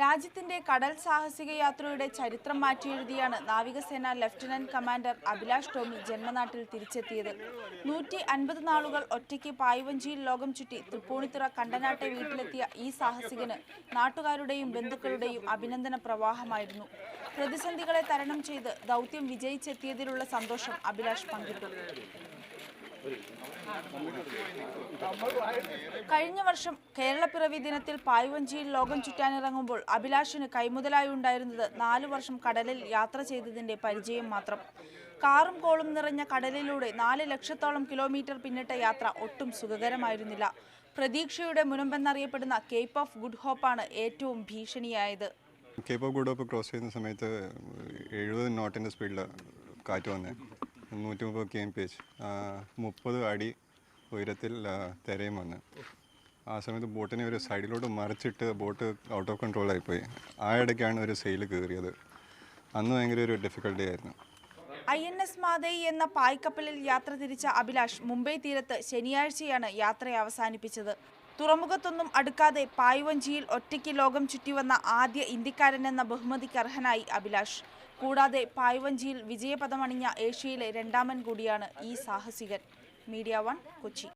രാജ്യത്തിന്റെ കടൽ സാഹസിക യാത്രയുടെ ചരിത്രം മാറ്റിയെഴുതിയാണ് നാവികസേന ലഫ്റ്റനന്റ് കമാൻഡർ അഭിലാഷ് ടോമി ജന്മനാട്ടിൽ തിരിച്ചെത്തിയത്. 150 നാളുകൾ ഒറ്റയ്ക്ക് പായ്വഞ്ചിയിൽ ലോകം ചുറ്റി തൃപ്പൂണിത്തുറ കണ്ടനാട്ടെ വീട്ടിലെത്തിയ ഈ സാഹസികന് നാട്ടുകാരുടെയും ബന്ധുക്കളുടെയും അഭിനന്ദന പ്രവാഹമായിരുന്നു. പ്രതിസന്ധികളെ തരണം ചെയ്ത് ദൗത്യം വിജയിച്ചെത്തിയതിലുള്ള സന്തോഷം അഭിലാഷ് പങ്കിട്ടു. കഴിഞ്ഞ വർഷം കേരളപ്പിറവി ദിനത്തിൽ പായ്വഞ്ചിയിൽ ലോകം ചുറ്റാനിറങ്ങുമ്പോൾ അഭിലാഷിന് കൈമുതലായി ഉണ്ടായിരുന്നത് 4 വർഷം കടലിൽ യാത്ര ചെയ്തതിന്റെ പരിചയം മാത്രം. കാറും കോളും നിറഞ്ഞ കടലിലൂടെ 4 ലക്ഷത്തോളം കിലോമീറ്റർ പിന്നിട്ട യാത്ര ഒട്ടും സുഖകരമായിരുന്നില്ല. പ്രതീക്ഷയുടെ മുനമ്പെന്നറിയപ്പെടുന്ന കേപ്പ് ഓഫ് ഗുഡ് ഹോപ്പാണ് ഏറ്റവും ഭീഷണിയായത്. Cape of good hope cross ചെയ്യുന്ന സമയത്ത് 70 നോട്ടിൻ്റെ സ്പീഡിൽ കാറ്റ് വന്നേ. 130 kmph, 30 അടി ഉയരത്തിൽ തിരയും വന്ന്. ആ സമയത്ത് ബോട്ടിനെ ഒരു സൈഡിലോട്ട് മറിച്ചിട്ട് ബോട്ട് ഔട്ട് ഓഫ് കൺട്രോൾ ആയിപ്പോയി. ആ ഇടയ്ക്കാണ് ഒരു സെയിൽ കയറിയത്. അന്ന് ഭയങ്കര ഒരു ഡിഫിക്കൽട്ടി ആയിരുന്നു. INS മാതേയി എന്ന പായ്ക്കപ്പലിൽ യാത്ര തിരിച്ച അഭിലാഷ് മുംബൈ തീരത്ത് ശനിയാഴ്ചയാണ് യാത്ര അവസാനിപ്പിച്ചത്. തുറമുഖത്തൊന്നും അടുക്കാതെ പായ്വഞ്ചിയിൽ ഒറ്റയ്ക്ക് ലോകം ചുറ്റിവന്ന ആദ്യ ഇന്ത്യക്കാരനെന്ന ബഹുമതിക്ക് അർഹനായി അഭിലാഷ്. കൂടാതെ പായ്വഞ്ചിയിൽ വിജയപഥമണിഞ്ഞ ഏഷ്യയിലെ 2ാമൻ കൂടിയാണ് ഈ സാഹസികൻ. മീഡിയ 1 കൊച്ചി.